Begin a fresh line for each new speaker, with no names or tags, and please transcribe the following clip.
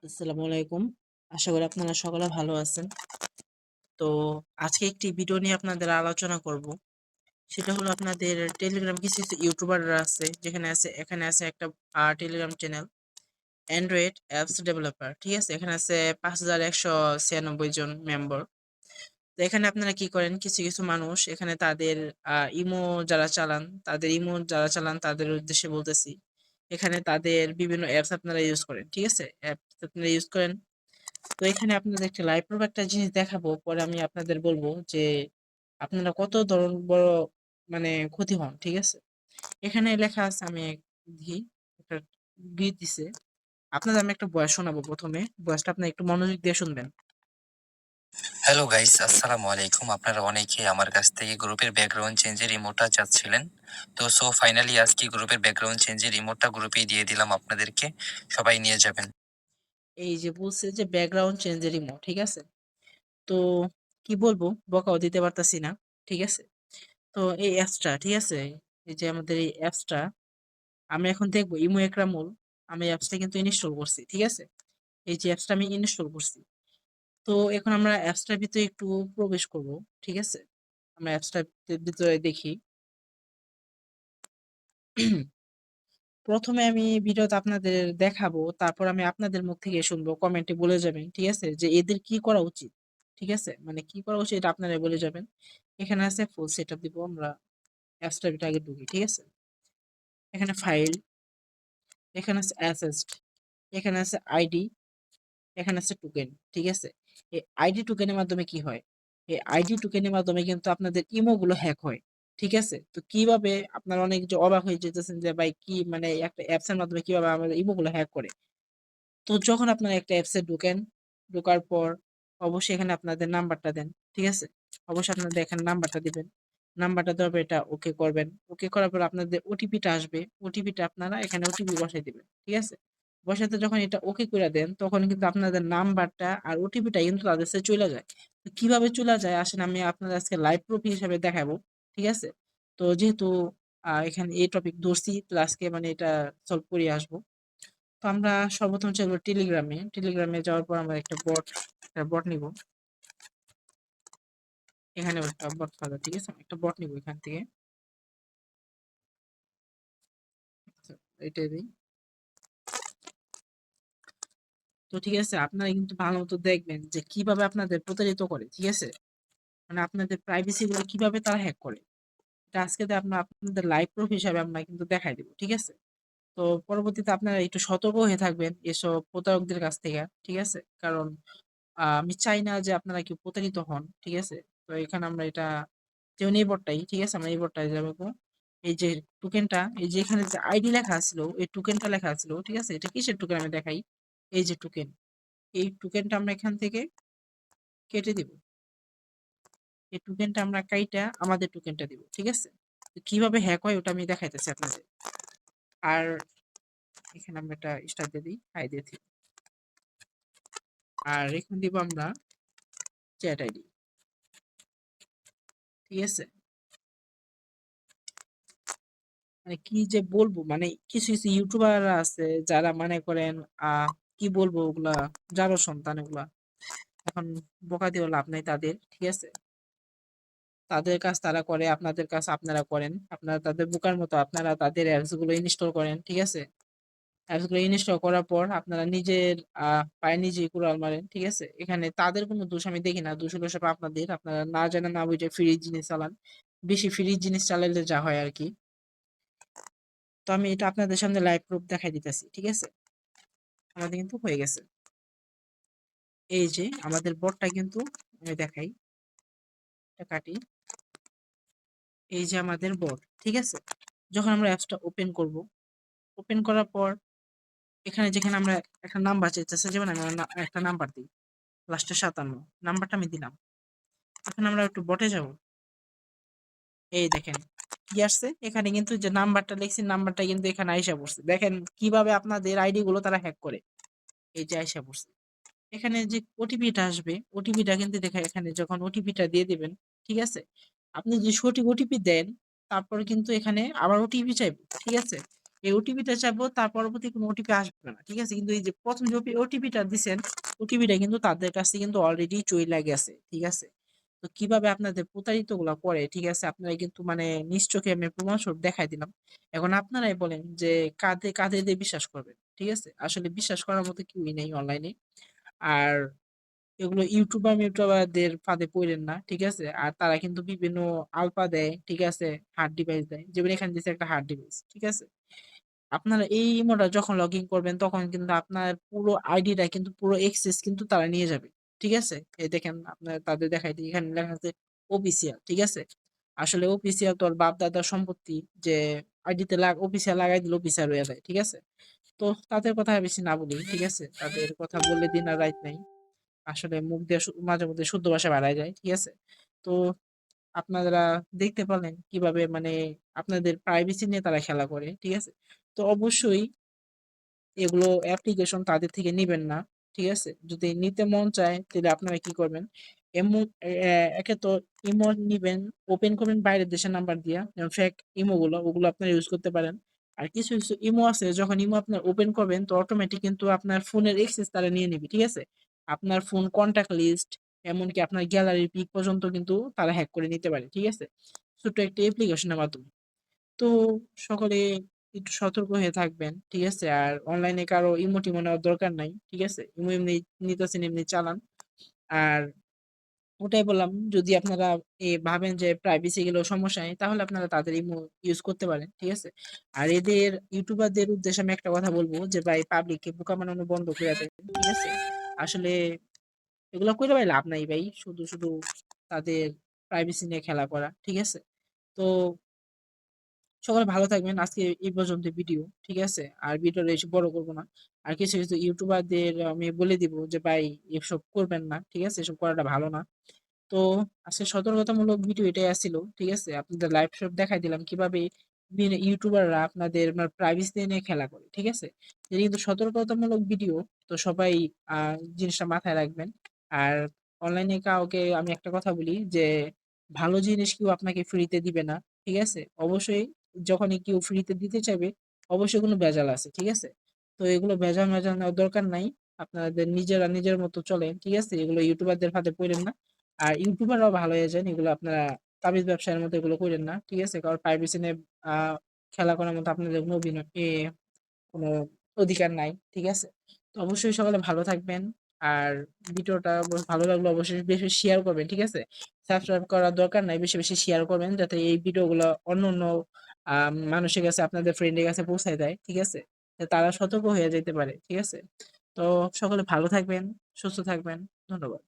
আসসালামু আলাইকুম। আশা করি আপনারা সকলে ভালো আছেন। তো আজকে একটি ভিডিও নিয়ে আপনাদের আলোচনা করব। সেটা হলো আপনাদের টেলিগ্রাম কিছু ইউটিউবাররা আছে এখানে আছে একটা Telegram channel Android apps developer. ঠিক আছে? এখানে আছে ৫,১৯৬ জন মেম্বার। তো এখানে আপনারা কি করেন কিছু মানুষ এখানে তাদের যারা চালান তাদের উদ্দেশ্যে বলতেছি। এখানে তাদের বিভিন্ন অ্যাপস আপনারা ইউজ করেন। ঠিক আছে? অ্যাপস আপনারা ইউজ করেন। তো এখানে আপনাদের একটা লাইভ প্রুফ একটা জিনিস দেখাবো। পরে আমি আপনাদের বলবো যে আপনারা কত বড় মানে ক্ষতি হন। ঠিক আছে? এখানে লেখা আছে আমি দেখি একটা গিট দিছে। আপনাদের আমি একটা ভয়েস শোনাবো ১ম এ। ভয়েসটা আপনি একটু মনোযোগ দিয়ে শুনবেন।
হ্যালো গাইস, আসসালামু আলাইকুম। আপনারা অনেকেই আমার কাছ থেকে গ্রুপের ব্যাকগ্রাউন্ড চেঞ্জের ইমোটটা চাচ্ছিলেন। তো ফাইনালি আজকে গ্রুপের ব্যাকগ্রাউন্ড চেঞ্জের ইমোটটা গ্রুপেই দিয়ে দিলাম আপনাদেরকে। সবাই নিয়ে যাবেন।
এই যে বলছে যে ব্যাকগ্রাউন্ড চেঞ্জের ইমো, ঠিক আছে? তো কি বলবো বকাও দিতে পারতাছি না। ঠিক আছে? তো এই অ্যাপসটা ঠিক আছে? এই যে আমাদের এই অ্যাপসটা আমি এখন দেখবো ইমো একরামুল। আমি অ্যাপসটা কিন্তু ইনস্টল করছি। ঠিক আছে? এই যে অ্যাপসটা আমি ইনস্টল করছি। তো এখন আমরা অ্যাপসটার ভিতরে একটু প্রবেশ করব। ঠিক আছে? আমরা অ্যাপসটার ভিতরে দেখি। ১ম এ আমি ভিডিওতে আপনাদের দেখাবো। তারপর আমি আপনাদের মুখ থেকে শুনবো। কমেন্টে বলে যাবেন। ঠিক আছে? যে এদের কি করা উচিত? ঠিক আছে? মানে কি করা উচিত এটা আপনারাই বলে যাবেন। এখানে আছে ফুল সেটআপ দিব আমরা। অ্যাপসটার ভিতরে আগে ঢুকি। ঠিক আছে? এখানে ফাইল, এখানে আছে অ্যাসেস্ট, এখানে আছে আইডি, এখানে আছে টোকেন। ঠিক আছে? এই আইডি টোকেনের মাধ্যমে কি হয়? এই আইডি টোকেনের মাধ্যমে কিন্তু আপনাদের ইমো গুলো হ্যাক হয়। ঠিক আছে? তো কিভাবে আপনারা অনেক যে অবাক হয়ে যেতেছেন যে ভাই কি মানে একটা অ্যাপস এর মাধ্যমে কিভাবে আমাদের ইমো গুলো হ্যাক করে? তো যখন আপনারা একটা অ্যাপসে ঢোকেন, ঢোকার পর অবশ্যই এখানে আপনাদের নাম্বারটা দেন। ঠিক আছে? অবশ্যই আপনাদের এখানে নাম্বারটা দিবেন। নাম্বারটা দেওয়ার পর এটা ওকে করবেন। ওকে করার পর আপনাদের ওটিপিটা আসবে। ওটিপিটা আপনারা এখানে ওটিপি বসায় দিবেন। ঠিক আছে? বসাতে যখন এটা ওকে কইরা দেন তখন কিন্তু আপনাদের নাম্বারটা আর ওটিপিটা কিন্তু তাদের কাছে চইলা যায়। তো কিভাবে চইলা যায় আসেন আমি আপনাদের আজকে লাইভ প্রুফ হিসেবে দেখাবো। ঠিক আছে? তো যেহেতু এখানে এই টপিক ধরছি তো আজকে মানে এটা সলভ করে আসবো। তো আমরা সর্বপ্রথম যাবো টেলিগ্রামে। টেলিগ্রামে যাওয়ার পর আমরা একটা বট নিবো। এখানেও একটা বট ফাঁকা, ঠিক আছে? একটা বট নিবো এখান থেকে। আচ্ছা, এটাই দেই। তো ঠিক আছে, আপনারা কিন্তু ভালোমতো দেখবেন যে কিভাবে আপনাদের প্রতারিত করে, ঠিক আছে? মানে আপনাদের প্রাইভেসি গুলো কিভাবে তারা হ্যাক করে। এটা আজকে আপনাদের লাইভ প্রুফ হিসাবে আমরা কিন্তু দেখাই দিব, ঠিক আছে? তো পরবর্তীতে আপনারা একটু সতর্ক হয়ে থাকবেন এসব প্রতারকদের কাছ থেকে, ঠিক আছে? কারণ আমি চাই না যে আপনারা কেউ প্রতারিত হন। ঠিক আছে? তো এখানে আমরা এটা যেমন এই বটটাই, ঠিক আছে? আমরা এই বটটায় যাবো। এই যে টোকেনটা, এই যে এখানে যে আইডি লেখা ছিল, এই টোকেনটা লেখা ছিল, ঠিক আছে? এটা কিসের টোকেন আমি দেখাই। এই যে টোকেন, এই টোকেনটা আমরা এখান থেকে কেটে দিব। এই টোকেনটা আমরা কাইটা আমাদের টোকেনটা দিব। ঠিক আছে? তো কিভাবে হ্যাক হয় ওটা আমি দেখাইতেছি আপনাদের। আর এখানে আমরা একটা স্টার দিয়ে দিই, হাই দিয়ে দিই। আর এখানে দিব আমরা চ্যাট আইডি। ঠিক আছে? মানে কি যে বলবো মানে কিছু ইউটিউবার আছে যারা মনে করেন কি বলবো ওগুলা যারও সন্তান ওগুলা এখন বকা দিয়ে লাভ নাই তাদের। ঠিক আছে? তাদের কাজ তারা করে, আপনাদের কাজ আপনারা করেন। আপনারা তাদের বোকার মতো আপনারা তাদের অ্যাপস গুলো ইনস্টল করেন। ঠিক আছে? অ্যাপস গুলো ইনস্টল করার পর আপনারা নিজের পায়ে নিজেই কুড়াল মারেন। ঠিক আছে? এখানে তাদের কোনো দোষ আমি দেখি না। দোষ হলো সব আপনাদের। আপনারা না জানেন না বুঝে ফ্রি জিনিস চালান। বেশি ফ্রি জিনিস চালাইলে যা হয় আরকি। তো আমি এটা আপনাদের সামনে লাইভ প্রুফ দেখাই দিতেছি। ঠিক আছে? আমাদের কিন্তু হয়ে গেছে। এই যে আমাদের বটটা কিন্তু আমি দেখাই, এটা কাটি। এই যে আমাদের বট, ঠিক আছে? যখন আমরা অ্যাপসটা ওপেন করব, ওপেন করার পর এখানে যেখানে আমরা একটা নাম্বার চাইতেছে, যেমন আমি আমার একটা নাম্বার দিই, লাস্টে ৫৭ নাম্বারটা আমি দিলাম। এখন আমরা একটু বটে যাব। এই দেখেন কি আসছে, এখানে কিন্তু যে নাম্বারটা লিখছি নাম্বারটা কিন্তু এখানে আইসা পড়ছে। দেখেন কিভাবে আপনাদের আইডি গুলো তারা হ্যাক করে। এই যে আইসা পড়ছে। এখানে যে ওটিপিটা আসবে, ওটিপিটা কিন্তু এখানে যখন ওটিপিটা দিয়ে দিবেন, ঠিক আছে? আপনি যে সঠিক ওটিপি দেন, তারপরে কিন্তু এখানে আবার ওটিপি চাইবে। ঠিক আছে? এই ওটিপিটা চাইবো, তার পরবর্তী কোনো ওটিপি আসবে না। ঠিক আছে? কিন্তু এই যে ১ম যে ওটিপিটা দিছেন, ওটিপিটা কিন্তু তাদের কাছে কিন্তু অলরেডি চইলা গেছে। ঠিক আছে? তো কিভাবে আপনাদের প্রতারিতগুলা করে, ঠিক আছে? আপনারা কিন্তু মানে নিজ চোখে আমি প্রমাণস্বরূপ দেখায় দিলাম। এখন আপনারাই বলেন যে কাদের দিয়ে বিশ্বাস করবেন? ঠিক আছে? আসলে বিশ্বাস করার মতো কেউই নেই অনলাইনে। আর এগুলো ইউটিউবারদের ফাঁদে পইড়েন না। ঠিক আছে? আর তারা কিন্তু বিভিন্ন আলফা দেয়। ঠিক আছে? হার্ড ডিভাইস দেয়। যেমন এখানে দিছে একটা হার্ড ডিভাইস। ঠিক আছে? আপনারা এই ইমোটা যখন লগইন করবেন তখন কিন্তু আপনার পুরো আইডিটা কিন্তু পুরো অ্যাক্সেস কিন্তু তারা নিয়ে যাবে। ঠিক আছে? এই দেখেন আপনার তাদের দেখাই দিই। এখানে লেখা আছে অফিসিয়াল। ঠিক আছে? আসলে অফিসিয়াল তো ওর বাপ-দাদার সম্পত্তি, যে আইডিতে অফিসিয়াল লাগাই দিলে অফিসিয়াল হইয়া যায়। ঠিক আছে? তো তাদের কথা আর বেশি না বলি। ঠিক আছে? তাদের কথা বললে দিন আর রাইত নাই। আসলে মুখ দিয়ে মাঝে মধ্যে শুদ্ধ ভাষা বেড়ায় যায়। ঠিক আছে? তো আপনারা দেখতে পারলেন কিভাবে মানে আপনাদের প্রাইভেসি নিয়ে তারা খেলা করে। ঠিক আছে? তো অবশ্যই এগুলো অ্যাপ্লিকেশন তাদের থেকে নিবেন না। ঠিক আছে? যদি নিতে মন চায় তাহলে আপনারা কি করবেন? এমন একে তো ইমো নিবেন, ওপেন করবেন বাইরের দেশের নাম্বার দিয়া। যেমন ফেক ইমো গুলো ওগুলো আপনারা ইউজ করতে পারেন। আর কিছু ইমো আছে, যখন ইমো আপনার ওপেন করবেন তো অটোমেটিক কিন্তু আপনার ফোনের অ্যাক্সেস তারা নিয়ে নিবে। ঠিক আছে? আপনার ফোন কনট্যাক্ট লিস্ট, এমনকি আপনার গ্যালারির পিক পর্যন্ত কিন্তু তারা হ্যাক করে নিতে পারে। ঠিক আছে? ছোট্ট একটা অ্যাপ্লিকেশনের মাধ্যমে। তো সকলে একটু সতর্ক হয়ে থাকবেন। ঠিক আছে? আর অনলাইনে কারো ইমো-টিমো নেওয়ার দরকার নাই। ঠিক আছে? ইমো এমনি নিতেছেন এমনি চালান। আর ওটাই বললাম, যদি আপনারা ভাবেন যে প্রাইভেসি গেলেও সমস্যা নেই, তাহলে আপনারা তাদের ইমো ইউজ করতে পারেন। ঠিক আছে? আর এদের ইউটিউবারদের উদ্দেশ্যে আমি একটা কথা বলব যে ভাই পাবলিককে বোকা বানানো বন্ধ কইরা দেন। ঠিক আছে? আসলে এগুলা কইরা ভাই লাভ নাই ভাই। শুধু তাদের প্রাইভেসি নিয়ে খেলা করা। ঠিক আছে? তো সকলে ভালো থাকবেন। আজকে এই পর্যন্ত ভিডিও। ঠিক আছে? আর ভিডিওটা বেশি বড় করব না। আর কিছু ইউটিউবারদের আমি বলে দিব যে ভাই এসব করবেন না। ঠিক আছে? এসব করাটা ভালো না। তো আজকে সতর্কতামূলক ভিডিও এটাই আছিল। ঠিক আছে? আপনাদের লাইভ সব দেখাই দিলাম কিভাবে বিভিন্ন ইউটিউবাররা আপনাদের প্রাইভেসি নিয়ে খেলা করে। ঠিক আছে? এটা কিন্তু সতর্কতামূলক ভিডিও। তো সবাই আ জিনিসটা মাথায় রাখবেন। আর অনলাইনে কাউকে আমি একটা কথা বলি যে ভালো জিনিস কেউ আপনাকে ফ্রিতে দিবে না। ঠিক আছে? অবশ্যই যখনই কেউ ফ্রিতে দিতে চাইবে অবশ্যই কোনো ভেজাল আছে। ঠিক আছে? তো এগুলো ভেজাল নেওয়ার দরকার নাই। আপনাদের নিজেরা নিজের মতো চলেন। ঠিক আছে? এগুলো ইউটিউবারদের ফাঁদে পইড়েন না। আর ইউটিউবাররাও ভালো হয়ে যান। এগুলো আপনারা তাবিজ ব্যবসায়ের মতো এগুলো কইরেন না। ঠিক আছে? কারণ প্রাইভেসি নিয়ে আ খেলা করার মতো আপনাদের কোনো কোনো অধিকার নাই। ঠিক আছে? তো অবশ্যই সকলে ভালো থাকবেন। আর ভিডিওটা ভালো লাগলে অবশ্যই বেশি, বেশি শেয়ার করবেন। ঠিক আছে? সাবস্ক্রাইব করার দরকার নাই। বেশি, বেশি শেয়ার করবেন যাতে এই ভিডিওগুলো অন্যান্য মানুষের কাছে, আপনাদের ফ্রেন্ডের কাছে পৌঁছায় দেয়। ঠিক আছে? যাতে তারা সতর্ক হয়ে যাইতে পারে। ঠিক আছে? তো সকলে ভালো থাকবেন, সুস্থ থাকবেন। ধন্যবাদ।